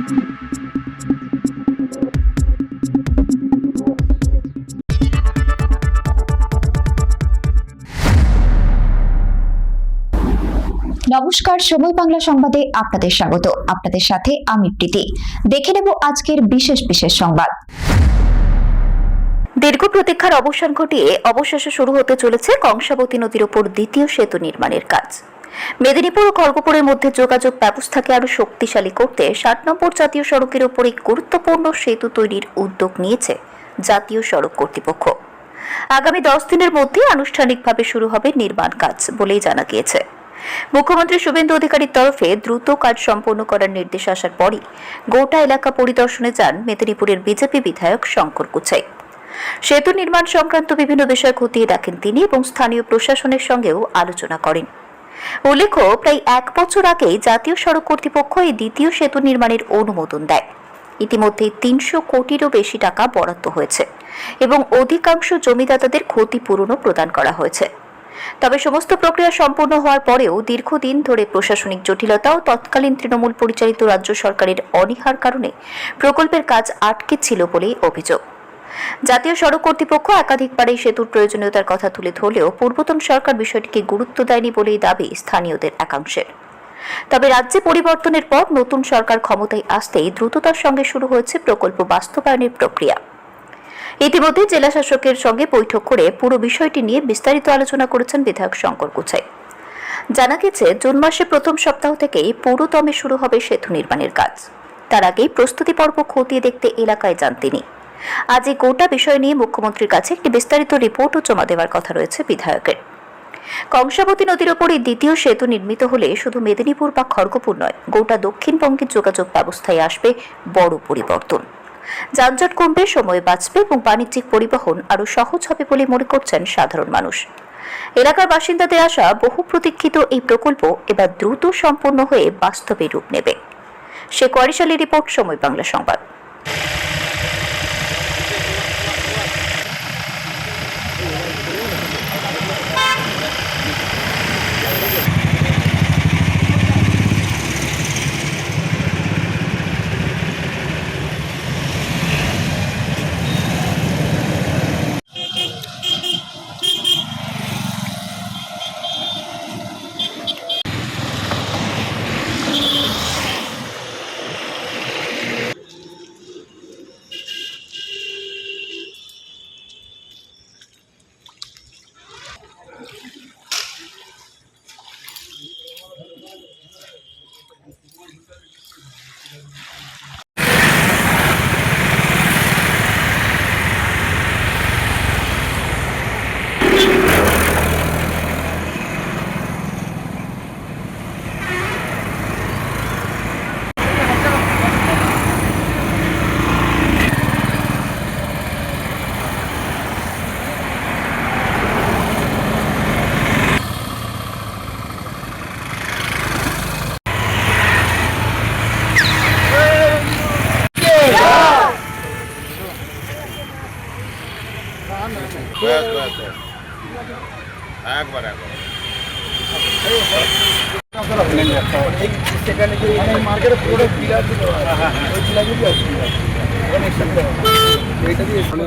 নমস্কার, সময় বাংলা সংবাদে আপনাদের স্বাগত। আপনাদের সাথে আমি প্রীতি। দেখে নেব আজকের বিশেষ সংবাদ। দীর্ঘ প্রতীক্ষার অবসান ঘটিয়ে অবশেষে শুরু হতে চলেছে কংসাবতী নদীর ওপর দ্বিতীয় সেতু নির্মাণের কাজ। মেদিনীপুর ও খড়গপুরের মধ্যে যোগাযোগ ব্যবস্থাকে আরো শক্তিশালী করতে 60 নম্বর জাতীয় সড়কের ওপর এক গুরুত্বপূর্ণ সেতু তৈরির উদ্যোগ নিয়েছে জাতীয় সড়ক কর্তৃপক্ষ। আগামী 10 দিনের মধ্যে আনুষ্ঠানিকভাবে শুরু হবে নির্মাণ কাজ বলেই জানা গিয়েছে। মুখ্যমন্ত্রী শুভেন্দু অধিকারীর তরফে দ্রুত কাজ সম্পন্ন করার নির্দেশ আসার পরই গোটা এলাকা পরিদর্শনে যান মেদিনীপুরের বিজেপি বিধায়ক শঙ্কর কুচাই। সেতু নির্মাণ সংক্রান্ত বিভিন্ন বিষয় খতিয়ে দেখেন তিনি এবং স্থানীয় প্রশাসনের সঙ্গেও আলোচনা করেন। উল্লেখ্য, প্রায় 1 বছর আগেই জাতীয় সড়ক কর্তৃপক্ষ এই দ্বিতীয় সেতু নির্মাণের অনুমোদন দেয়। ইতিমধ্যে 300 কোটিরও বেশি টাকা বরাদ্দ হয়েছে এবং অধিকাংশ জমিদাতাদের ক্ষতিপূরণও প্রদান করা হয়েছে। তবে সমস্ত প্রক্রিয়া সম্পূর্ণ হওয়ার পরেও দীর্ঘদিন ধরে প্রশাসনিক জটিলতা ও তৎকালীন তৃণমূল পরিচালিত রাজ্য সরকারের অনীহার কারণে প্রকল্পের কাজ আটকে ছিল বলেই অভিযোগ। জাতীয় সড়ক কর্তৃপক্ষ একাধিকবার এই সেতুর প্রয়োজনীয়তার কথা তুলে ধরলেও পূর্বতন সরকার বিষয়টিকে গুরুত্ব দেয়নি বলেই দাবি স্থানীয়দের একাংশের। তবে রাজ্যে পরিবর্তনের পর নতুন সরকার ক্ষমতায় আসতেই দ্রুততার সঙ্গে শুরু হয়েছে প্রকল্প বাস্তবায়নের প্রক্রিয়া। ইতিমধ্যে জেলা শাসকের সঙ্গে বৈঠক করে পুরো বিষয়টি নিয়ে বিস্তারিত আলোচনা করেছেন বিধায়ক শঙ্কর কুচাই। জানা গেছে, জুন মাসের প্রথম সপ্তাহ থেকেই পুরোদমে শুরু হবে সেতু নির্মাণের কাজ। তার আগেই প্রস্তুতি পর্ব খতিয়ে দেখতে এলাকায় যান তিনি। আজ এই গোটা বিষয় নিয়ে মুখ্যমন্ত্রীর কাছে একটি বিস্তারিত রিপোর্টও জমা দেওয়ার কথা রয়েছে বিধায়কের। কংসাবতী নদীর ওপর এই দ্বিতীয় সেতু নির্মিত হলে শুধু মেদিনীপুর বা খড়গপুর নয়, গোটা দক্ষিণবঙ্গের যোগাযোগ ব্যবস্থায় আসবে বড় পরিবর্তন। যানজট কমবে, সময় বাঁচবে এবং বাণিজ্যিক পরিবহন আরো সহজ হবে বলে মনে করছেন সাধারণ মানুষ। এলাকার বাসিন্দাদের আশা, বহু প্রতীক্ষিত এই প্রকল্প এবার দ্রুত সম্পন্ন হয়ে বাস্তবে রূপ নেবে। শেখ ওয়ারিস আলীর রিপোর্ট, সময় বাংলা সংবাদ।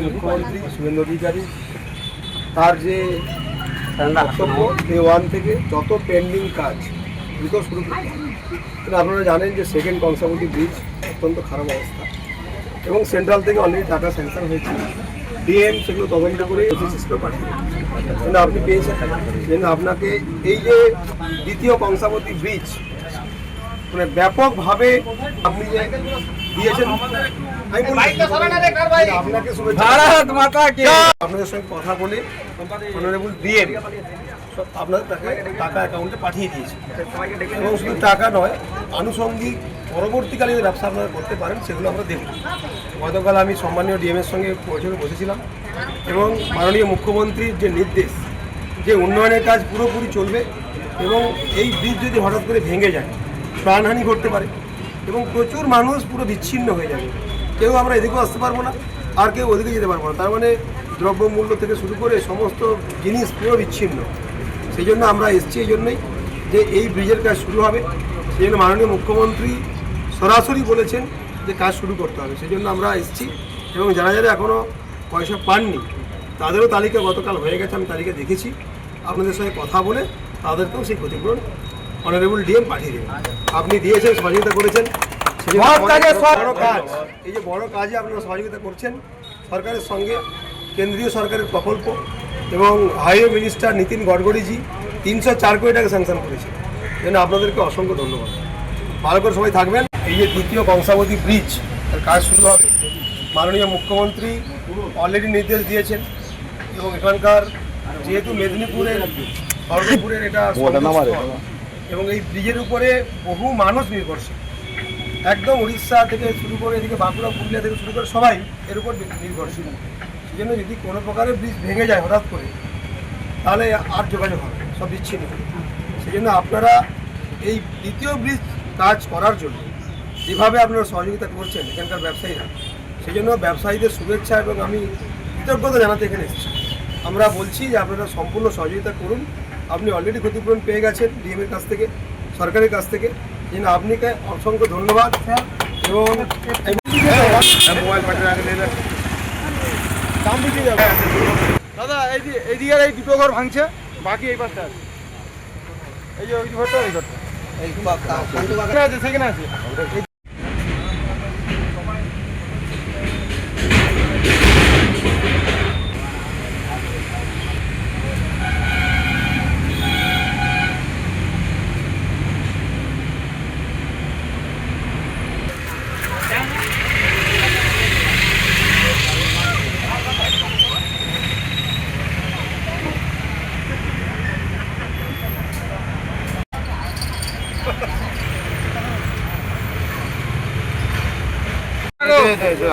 মুখ্যমন্ত্রী শুভেন্দু অধিকারী তার যে বক্তব্য ডে 1 থেকে যত পেন্ডিং কাজ দ্রুত শুরু করতে হবে। আপনারা জানেন যে সেকেন্ড কংসাবতী ব্রিজ অত্যন্ত খারাপ অবস্থা এবং সেন্ট্রাল থেকে অলরেডি টাকা স্যাংশন হয়েছে। ডিএম সেগুলো তদন্ত করে এসএসএসকে পাঠিয়ে কিন্তু আপনি পেয়েছেন, কিন্তু আপনাকে এই যে দ্বিতীয় কংসাবতী ব্রিজ মানে ব্যাপকভাবে আপনি যে দিয়েছেন, আপনাকে আপনাদের সঙ্গে কথা বলে অনারেবল ডিএম আপনার টাকা অ্যাকাউন্টে পাঠিয়ে দিয়েছে এবং শুধু টাকা নয়, আনুষঙ্গিক পরবর্তীকালে যে ব্যবসা আপনারা করতে পারেন সেগুলো আমরা দেখব। গতকাল আমি সম্মানীয় ডিএমের সঙ্গে বৈঠকে বসেছিলাম এবং মাননীয় মুখ্যমন্ত্রীর যে নির্দেশ যে উন্নয়নের কাজ পুরোপুরি চলবে এবং এই ব্রিজ যদি হঠাৎ করে ভেঙে যায় প্রাণহানি ঘটতে পারে এবং প্রচুর মানুষ পুরো বিচ্ছিন্ন হয়ে যাবে। কেউ আমরা এদিকেও আসতে পারবো না, আর কেউ ওদিকে যেতে পারবো না। তার মানে দ্রব্যমূল্য থেকে শুরু করে সমস্ত জিনিস পুরো বিচ্ছিন্ন। সেই জন্য আমরা এসছি এই জন্যই যে এই ব্রিজের কাজ শুরু হবে। সেই জন্য মাননীয় মুখ্যমন্ত্রী সরাসরি বলেছেন যে কাজ শুরু করতে হবে। সেই জন্য আমরা এসেছি এবং যারা যারা এখনও পয়সা পাননি তাদেরও তালিকা গতকাল হয়ে গেছে, আমি তালিকা দেখেছি। আপনাদের সঙ্গে কথা বলে তাদেরকেও সেই ক্ষতিপূরণ অনারেবল ডিএম পাঠিয়ে দেবেন। আপনি দিয়েছেন, সহযোগিতা করেছেন, বড় কাজ, এই যে বড় কাজে আপনারা সহযোগিতা করছেন সরকারের সঙ্গে। কেন্দ্রীয় সরকারের প্রকল্প এবং হাইওয়ে মিনিস্টার নীতিন গডকরিজি 304 কোটি টাকা স্যাংশন করেছেন। জন্য আপনাদেরকে অসংখ্য ধন্যবাদ। ভালো করে সবাই থাকবেন। এই যে দ্বিতীয় কংসাবতী ব্রিজ এর কাজ শুরু হবে, মাননীয় মুখ্যমন্ত্রী অলরেডি নির্দেশ দিয়েছেন এবং এখানকার যেহেতু মেদিনীপুরের খড়গপুরের এটা এবং এই ব্রিজের উপরে বহু মানুষ নির্ভরশীল, একদম উড়িষ্যা থেকে শুরু করে এদিকে বাঁকুড়া পুরুলিয়া থেকে শুরু করে সবাই এর উপর নির্ভরশীল। সেই জন্য যদি কোনো প্রকারের ব্রিজ ভেঙে যায় হঠাৎ করে তাহলে আর যোগাযোগ হবে, সব বিচ্ছিন্ন হবে। সেই জন্য আপনারা এই দ্বিতীয় ব্রিজ কাজ করার জন্য যেভাবে আপনারা সহযোগিতা করছেন এখানকার ব্যবসায়ীরা, সেই জন্য ব্যবসায়ীদের শুভেচ্ছা এবং আমি কৃতজ্ঞতা জানাতে এখানে এসেছি। আমরা বলছি যে আপনারা সম্পূর্ণ সহযোগিতা করুন। আপনি অলরেডি ক্ষতিপূরণ পেয়ে গেছেন ডিএমের কাছ থেকে, সরকারের কাছ থেকে। এই জন্য আপনাকে অসংখ্য ধন্যবাদ। এবং দাদা এইদিকে এই দুটো ঘর ভাঙছে, বাকি এই পাশটা আছে। এই যে ওই ঘরটা, ওই ঘরটা আছে, সেখানে আছে।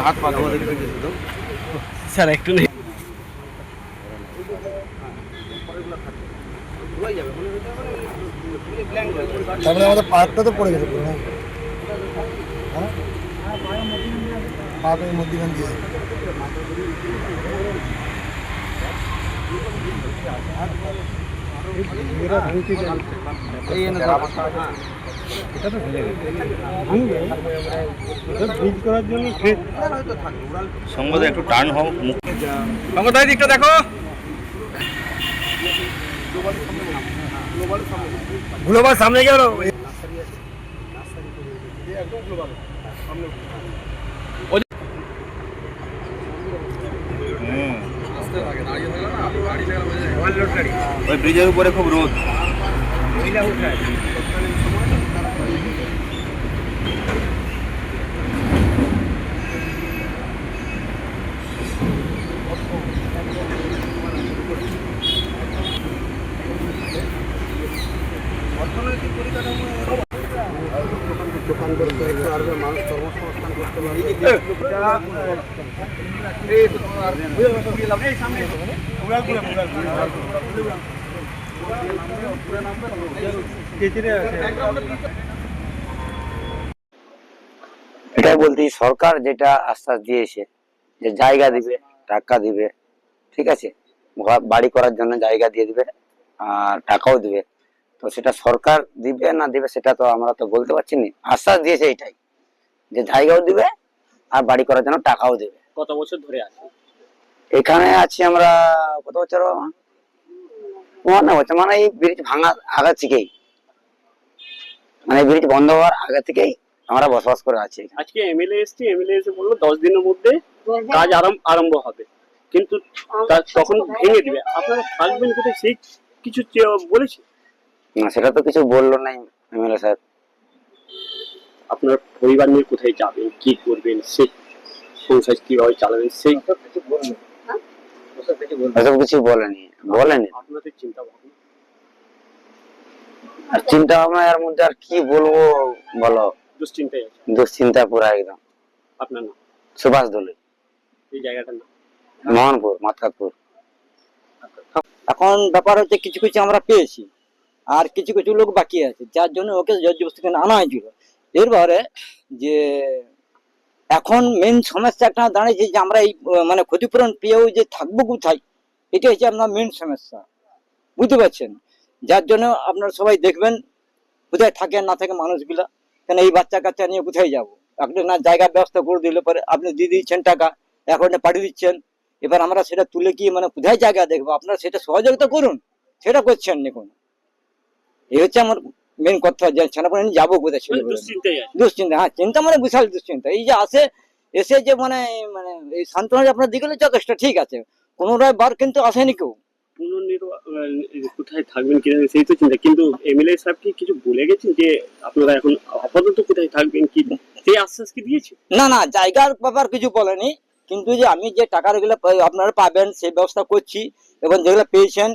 হাত পা স্যার একটু নেই। তারপরে আমাদের পাহাড়টা তো পড়ে গেছে, পাহাড়ের মধ্যখান দিয়ে সংবাদে একটু টার্ন হোক। সংবাদ দিকটা দেখো, গ্লোবাল সামনে গেল। ওই ব্রিজের উপরে খুব রোদ। অর্থনৈতিক পরিকাঠামো দোকান করতে পারবে, মানুষ কর্মসংস্থান করতে পারবে। এটাই বলতে সরকার যেটা আশ্বাস দিয়েছে যে জায়গা দিবে, টাকা দিবে, ঠিক আছে, বাড়ি করার জন্য জায়গা দিয়ে দিবে আর টাকাও দিবে। তো সেটা সরকার দিবে না দিবে সেটা তো আমরা তো বলতে পারছি না। আশ্বাস দিয়েছে এটাই যে জায়গাও দিবে আর বাড়ি করার জন্য টাকাও দিবে। কত বছর ধরে আছে এখানে আছি আমরা? কত বছর? 51 বছর। মানে এই ব্রিজ ভাঙার আগে থেকেই, মানে ব্রিজ বন্ধ হওয়ার আগে থেকেই আমরা বসবাস করে আছি। আজকে এমএলএ এসছে, এমএলএ এসে বললো 10 দিনের মধ্যে কাজ আরম্ভ হবে, কিন্তু তখন ভেঙে দিবে। আপনারা থাকবেন কোথায় সেই কিছু বলেছে না, সেটা তো কিছু বললো নাই এমএলএ সাহেব। আপনার পরিবার নিয়ে কোথায় যাবেন, কি করবেন, সেই সংসার কিভাবে চালাবেন সেই কিছু বলবেন? এসব কিছু বলেনি। আপনাদের চিন্তা ভাবনা? আর চিন্তা ভাবনা এর মধ্যে আর কি বলবো বলো, দুশ্চিন্তায় আছে। দুশ্চিন্তা পুরা একদম। আপনার নাম? সুভাষ দোলে। এই জায়গাটার নাম? মোহনপুর, মাতকাতপুর। এখন ব্যাপার হচ্ছে কিছু কিছু আমরা পেয়েছি আর কিছু কিছু লোক বাকি আছে, যার জন্য ওকে জবরদস্তি আনা হয়েছিল। এরপরে যে এখন মেন সমস্যা একটা দাঁড়িয়েছে যে আমরা এই মানে ক্ষতিপূরণ পেয়েও যে থাকবো কোথায়, এটা হচ্ছে আপনার মেন সমস্যা, বুঝতে পারছেন? যার জন্য আপনারা সবাই দেখবেন কোথায় থাকে না থাকে মানুষগুলা, কেন এই বাচ্চা কাচ্চা নিয়ে কোথায় যাব। একটা না জায়গার ব্যবস্থা করে দিলে পরে আপনি দিয়ে দিচ্ছেন টাকা, অ্যাকাউন্টে পাঠিয়ে দিচ্ছেন। এবার আমরা সেটা তুলে কি মানে কোথায় জায়গা দেখবো? আপনারা সেটা সহযোগিতা করুন, সেটা করছেন দেখুন। এই হচ্ছে আমার মেন কথা, যে ছেলেপেলে নিয়ে যাবো কোথায় ছেলে দুশ্চিন্তাই আছে। দুশ্চিন্তা, হ্যাঁ চিন্তা মানে বিশাল দুশ্চিন্তা। এই যে এসে যে মানে মানে এই সান্ত্বনা যে আপনার দিকে যথেষ্ট ঠিক আছে, পুনরায় বার কিন্তু আসেনি কেউ। কোথায় থাকবেন কিনা সেই তো চিন্তা, কিন্তু এমএলএ সাহেব কি কিছু বলে গেছেন যে আপনারা এখন আপাতত কোথায় থাকবেন, কি সেই আশ্বাস কি দিয়েছে? না না, জায়গার ব্যাপার কিছু বলেনি, কিন্তু যে আমি যে টাকাগুলো আপনারা পাবেন সেই ব্যবস্থা করছি, এবং যেগুলো পেয়েছেন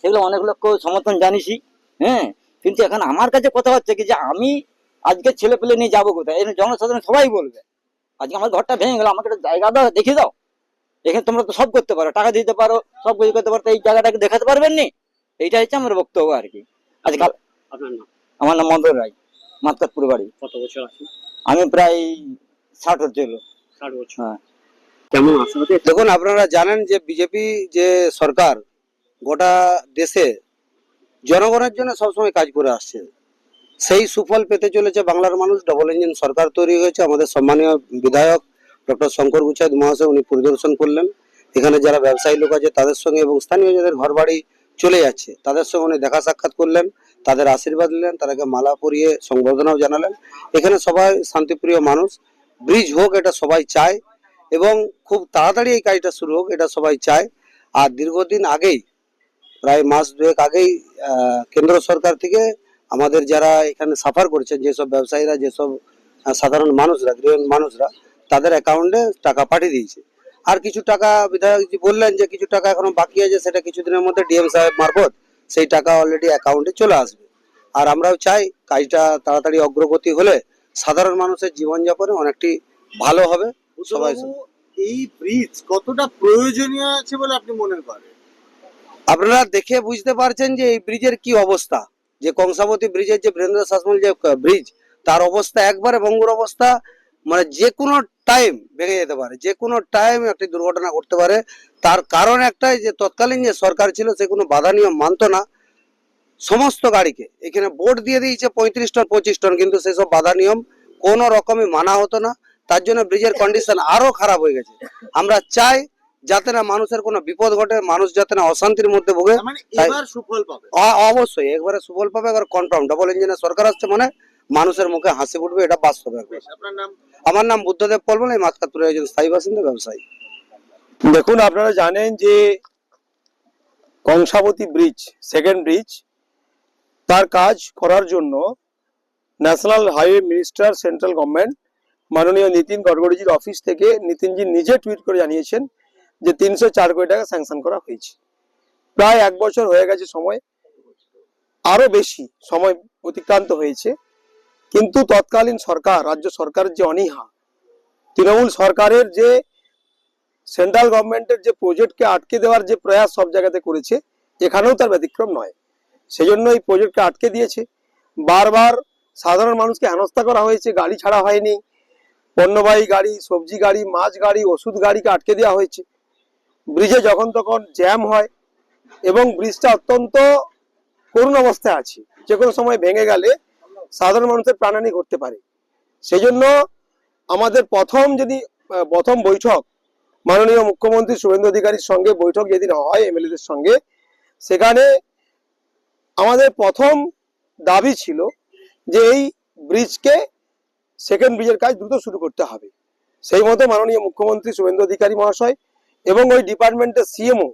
সেগুলো অনেক লোককে সমর্থন জানিয়েছি। হ্যাঁ, কিন্তু এখন আমার কাছে কথা হচ্ছে কি যে আমি আজকে ছেলে পেলে নিয়ে যাবো কোথায়? এই জনসাধারণ সবাই বলবে আজকে আমার ঘরটা ভেঙে গেল, আমাকে একটা জায়গা দাও, দেখিয়ে দাও। এখানে তোমরা তো সব করতে পারো, টাকা দিতে পারো, সব কিছু করতে পারো, তো এই জায়গাটাকে দেখাতে পারবেন নি? এইটা হচ্ছে আমার বক্তব্য আর কি। আজকাল আপনার নাম? আমার নাম মন্দর রায়, মাতকাতপুর বাড়ি। কত বছর আছে? আমি প্রায় 60 হচ্ছে। 60 বছর। হ্যাঁ। কেমন আশাবাদী? দেখুন, আপনারা জানেন যে বিজেপি যে সরকার গোটা দেশে জনগণের জন্য সবসময় কাজ করে আসছে, সেই সুফল পেতে চলেছে বাংলার মানুষ। ডবল ইঞ্জিন সরকার তৈরি হয়েছে। আমাদের সম্মানীয় বিধায়ক ডক্টর শঙ্কর গুচাইত মহাশয় উনি পরিদর্শন করলেন। এখানে যারা ব্যবসায়ী লোক আছে তাদের সঙ্গে এবং স্থানীয় যাদের ঘর বাড়ি চলে যাচ্ছে তাদের সঙ্গে উনি দেখা সাক্ষাৎ করলেন, তাদের আশীর্বাদ নিলেন, তাদেরকে মালা পরিয়ে সংবর্ধনাও জানালেন। এখানে সবাই শান্তিপ্রিয় মানুষ। ব্রিজ হোক এটা সবাই চায়, এবং খুব তাড়াতাড়ি এই কাজটা শুরু হোক এটা সবাই চায়। আর দীর্ঘদিন আগেই, প্রায় মাস দুয়েক আগেই কেন্দ্র সরকার থেকে আমাদের যারা এখানে সাফার করছেন, যেসব ব্যবসায়ীরা, যেসব সাধারণ মানুষরা, গৃহহীন মানুষরা, তাদের অ্যাকাউন্টে টাকা পাঠিয়ে দিয়েছে। আর কিছু টাকা বিধায়কজি বললেন যে কিছু টাকা এখনো বাকি আছে, সেটা কিছুদিনের মধ্যে ডিএম সাহেব মারফত সেই টাকা অলরেডি অ্যাকাউন্টে চলে আসবে। আর আমরাও চাই কাজটা তাড়াতাড়ি অগ্রগতি হলে সাধারণ মানুষের জীবনযাপনে অনেকটি ভালো হবে। সবাই এই ব্রিজ কতটা প্রয়োজনীয় আছে বলে আপনি মনে করেন? আপনারা দেখে বুঝতে পারছেন যে এই ব্রিজের কি অবস্থা। যে কংসাবতী ব্রিজের যে বীরেন্দ্র শাসমল যে ব্রিজ, তার অবস্থা একবারে ভঙ্গুর অবস্থা। মানে যে কোনো টাইম ভেঙে যেতে পারে, যে কোনো টাইম একটি দুর্ঘটনা ঘটতে পারে। তার কারণ একটাই যে তৎকালীন যে সরকার ছিল সে কোনো বাধা নিয়ম মানতো না। সমস্ত গাড়িকে এখানে বোর্ড দিয়ে দিয়েছে 35 টন 25 টন, কিন্তু সেসব বাধা নিয়ম কোনো রকমই মানা হতো না। তার জন্য ব্রিজের কন্ডিশন আরো খারাপ হয়ে গেছে। আমরা চাই যাতে না মানুষের কোনো বিপদ ঘটে, মানুষ যাতে না অশান্তির মধ্যে ভোগে। মানে তাই এবার সুফল পাবে। অবশ্যই একবারে সুফল পাবে, একবার কনফার্ম। ডবল ইঞ্জিনের সরকার আসছে মানে মানুষের মুখে হাসি ফুটবে, এটা বাস্তব একবার। আপনার নাম? আমার নাম বুদ্ধদেব পলবল, এই মাতকাতপুরের একজন স্থায়ী বাসিন্দা, ব্যবসায়ী। দেখুন, আপনারা জানেন যে কংসাবতী ব্রিজ, সেকেন্ড ব্রিজ, তার কাজ করার জন্য national highway minister, central government, মাননীয় নীতিন গডকরিজির অফিস থেকে নীতিনজি নিজে টুইট করে জানিয়েছেন যে 304 কোটি টাকা স্যাংশন করা হয়েছে। প্রায় 1 বছর হয়ে গেছে, সময় আরো বেশি সময় অতিক্রান্ত হয়েছে। কিন্তু তৎকালীন সরকার, রাজ্য সরকারের যে অনীহা, তৃণমূল সরকারের যে সেন্ট্রাল গভর্নমেন্টের যে প্রজেক্টকে আটকে দেওয়ার যে প্রয়াস সব জায়গাতে করেছে, এখানেও তার ব্যতিক্রম নয়। সেজন্য এই প্রজেক্টকে আটকে দিয়েছে। বারবার সাধারণ মানুষকে হেনস্থা করা হয়েছে, গাড়ি ছাড়া হয়নি, পণ্যবাহী গাড়ি, সবজি গাড়ি, মাছ গাড়ি, ওষুধ গাড়িকে আটকে দেওয়া হয়েছে। ব্রিজে যখন তখন জ্যাম হয়, এবং ব্রিজটা অত্যন্ত করুণ অবস্থায় আছে। যে কোনো সময় ভেঙে গেলে সাধারণ মানুষের প্রাণহানি ঘটতে পারে। সেই জন্য আমাদের প্রথম বৈঠক মাননীয় মুখ্যমন্ত্রী শুভেন্দু অধিকারীর সঙ্গে বৈঠক যেদিন হয় এমএলএদের সঙ্গে, সেখানে আমাদের প্রথম দাবি ছিল যে এই ব্রিজকে, সেকেন্ড ব্রিজের কাজ দ্রুত শুরু করতে হবে। সেই মতো মাননীয় মুখ্যমন্ত্রী শুভেন্দু অধিকারী মহাশয় এবং ওই ডিপার্টমেন্টের সিএমও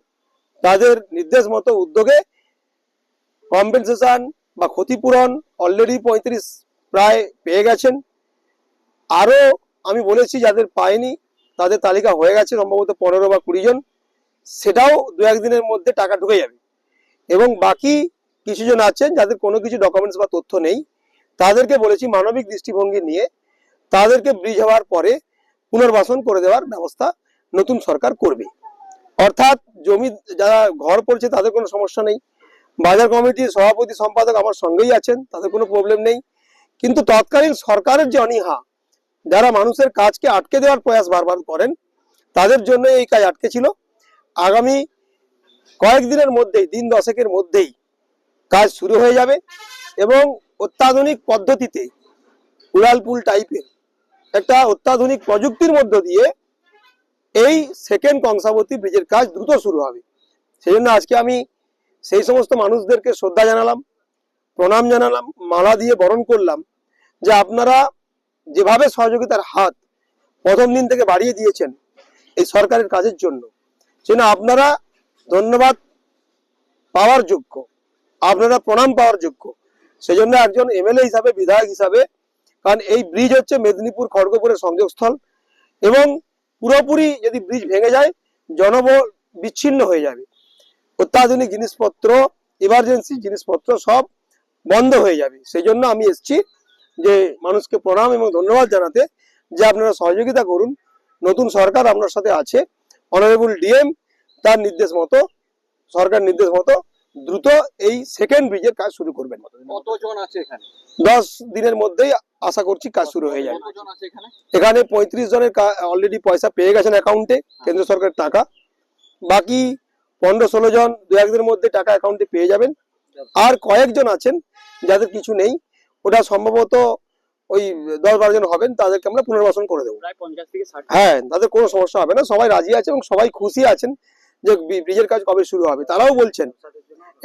তাদের নির্দেশ মতো উদ্যোগে কম্পেনসেশন বা ক্ষতিপূরণ অলরেডি 35 প্রায় পেয়ে গেছেন। আরো আমি বলেছি যাদের পায়নি তাদের তালিকা হয়ে গেছে, সম্ভবত 15 বা 20 জন। সেটাও 2-1 দিনের মধ্যে টাকা ঢুকে যাবে। এবং বাকি কিছু জন আছেন যাদের কোনো কিছু ডকুমেন্টস বা তথ্য নেই, তাদেরকে বলেছি মানবিক দৃষ্টিভঙ্গি নিয়ে তাদেরকে ব্রিজ হওয়ার পরে পুনর্বাসন করে দেওয়ার ব্যবস্থা নতুন সরকার করবে। অর্থাৎ জমি যারা ঘর পড়ছে তাদের কোনো সমস্যা নেই। বাজার কমিটির সভাপতি সম্পাদক আমার সঙ্গেই আছেন, তাদের কোনো প্রবলেম নেই। কিন্তু তৎকালীন সরকারের যে অনীহা, যারা মানুষের কাজকে আটকে দেওয়ার প্রয়াস বারবার করেন, তাদের জন্য এই কাজ আটকে ছিল। আগামী কয়েকদিনের মধ্যেই, দিন 10-এর মধ্যেই কাজ শুরু হয়ে যাবে, এবং অত্যাধুনিক পদ্ধতিতে উড়ালপুল টাইপের একটা অত্যাধুনিক প্রযুক্তির মধ্য দিয়ে এই সেকেন্ড কংসাবতী ব্রিজের কাজ দ্রুত শুরু হবে। সেই জন্য আজকে আমি সেই সমস্ত মানুষদেরকে শ্রদ্ধা জানালাম, প্রণাম জানালাম, মালা দিয়ে বরণ করলাম যে আপনারা যেভাবে সহযোগিতার হাত প্রথম দিন থেকে বাড়িয়ে দিয়েছেন এই সরকারের কাজের জন্য, সেজন্য আপনারা ধন্যবাদ পাওয়ার যোগ্য, আপনারা প্রণাম পাওয়ার যোগ্য। সেজন্য একজন এমএলএ হিসাবে, বিধায়ক হিসাবে, কারণ এই ব্রিজ হচ্ছে মেদিনীপুর খড়গপুরের সংযোগস্থল এবং পুরোপুরি যদি ব্রিজ ভেঙে যায় জনবল বিচ্ছিন্ন হয়ে যাবে, অত্যাধুনিক জিনিসপত্র, ইমার্জেন্সি জিনিসপত্র সব বন্ধ হয়ে যাবে। সেই জন্য আমি এসেছি যে মানুষকে প্রণাম এবং ধন্যবাদ জানাতে যে আপনারা সহযোগিতা করুন। নতুন সরকার আপনার সাথে আছে, অনারেবল ডিএম তার নির্দেশ মতো, সরকার নির্দেশ মতো দ্রুত এই সেকেন্ড ব্রিজের কাজ শুরু করবেন। কতজন আছে এখানে? 10 দিনের মধ্যেই আশা করছি কাজ শুরু হয়ে যাবে। কতজন আছে এখানে? এখানে 35 জনের অলরেডি পয়সা পেয়ে গেছেন অ্যাকাউন্টে, কেন্দ্র সরকারের টাকা। বাকি 15-16 জন 2-1 দিনের মধ্যে টাকা অ্যাকাউন্টে পেয়ে যাবেন। আর কয়েকজন আছেন যাদের কিছু নেই, ওটা সম্ভবত ওই 10-12 জন হবেন, তাদেরকে আমরা পুনর্বাসন করে দেবো। প্রায় 50 থেকে 60। হ্যাঁ, তাদের কোনো সমস্যা হবে না, সবাই রাজি আছে এবং সবাই খুশি আছেন যে ব্রিজের কাজ কবে শুরু হবে তারাও বলছেন।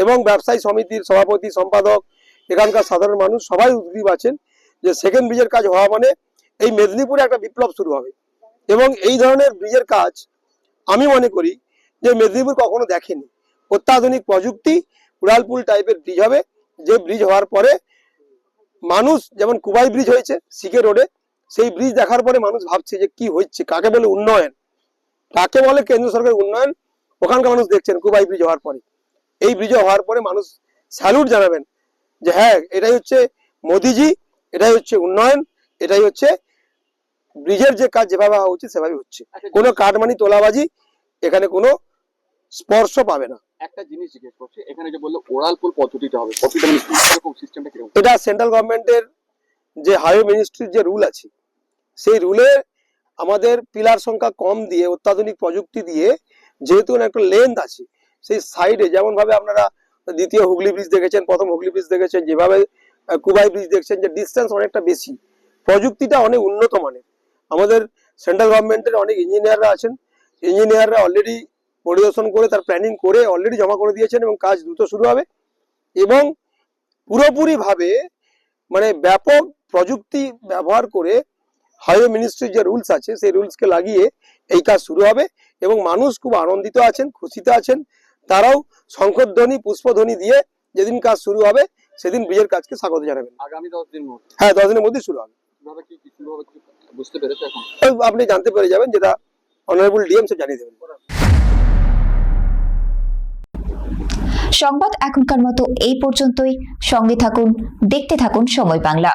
এবং ব্যবসায়ী সমিতির সভাপতি, সম্পাদক, এখানকার সাধারণ মানুষ সবাই উদ্গ্রীব আছেন যে সেকেন্ড ব্রিজের কাজ হওয়া মানে এই মেদিনীপুরে একটা বিপ্লব শুরু হবে। এবং এই ধরনের ব্রিজের কাজ আমি মনে করি যে মেদিনীপুর কখনো দেখেনি। অত্যাধুনিক প্রযুক্তি, উড়ালপুল টাইপের ব্রিজ হবে, যে ব্রিজ হওয়ার পরে মানুষ, যেমন কুবাই ব্রিজ হয়েছে সিকে রোডে, সেই ব্রিজ দেখার পরে মানুষ ভাবছে যে কি হচ্ছে, কাকে বলে উন্নয়ন, কাকে বলে কেন্দ্র সরকারের উন্নয়ন, ওখানকার মানুষ দেখছেন কুবাই ব্রিজ হওয়ার পরে। এই ব্রিজ হওয়ার পরে মানুষ স্যালুট জানাবেন যে হ্যাঁ, এটাই হচ্ছে মোদিজি, এটাই হচ্ছে উন্নয়ন, এটাই হচ্ছে ব্রিজের যে কাজ যেভাবে হওয়া উচিত সেভাবে হচ্ছে। কোনো কাটমানি, তোলাবাজি এখানে কোনো স্পর্শ পাবে না। একটা জিনিস জিজ্ঞেস করছি, এখানে যে বললো ওড়ালপুল পদ্ধতিটা হবে, পদ্ধতিটা মানে কিরকম, সিস্টেমটা কিরকম? এটা সেন্ট্রাল গভর্নমেন্টের যে হাইওয়ে মিনিস্ট্রির যে রুল আছে, সেই রুলে আমাদের পিলার সংখ্যা কম দিয়ে, অত্যাধুনিক প্রযুক্তি দিয়ে, যেহেতু একটা লেন্থ আছে, সেই সাইডে যেমন ভাবে আপনারা দ্বিতীয় হুগলি ব্রিজ দেখেছেন, প্রথম হুগলি ব্রিজ দেখেছেন, যেভাবে কুবাই ব্রিজ দেখছেন, যে ডিস্টেন্স অনেকটা বেশি, প্রযুক্তিটা অনেক উন্নত মানের। আমাদের সেন্ট্রাল গভর্নমেন্টের অনেক ইঞ্জিনিয়াররা আছেন, ইঞ্জিনিয়াররা অলরেডি পরিদর্শন করে তার প্ল্যানিং করে অলরেডি জমা করে দিয়েছেন এবং কাজ দ্রুত শুরু হবে। এবং পুরোপুরি ভাবে মানে ব্যাপক প্রযুক্তি ব্যবহার করে হাইওয়ে মিনিস্ট্রির যে রুলস আছে সেই রুলসকে লাগিয়ে এই কাজ শুরু হবে এবং মানুষ খুব আনন্দিত আছেন, খুশিতে আছেন। তারাও শঙ্খধ্বনি, পুষ্পধ্বনি দিয়ে যেদিন কাজ শুরু হবে সেদিন ব্রিজের কাজকে স্বাগত জানাবেন। আগামী 10 দিন মধ্যে? হ্যাঁ, 10 দিনের মধ্যে শুরু হবে। কিভাবে কি শুরু হবে বুঝতে পেরেছো এখন? আপনি জানতে পেরে যাবেন, যেটা অনারেবল ডিএম সে জানিয়ে দেবেন। সংবাদ এখনকার মতো এই পর্যন্তই। সঙ্গে থাকুন, দেখতে থাকুন সময় বাংলা।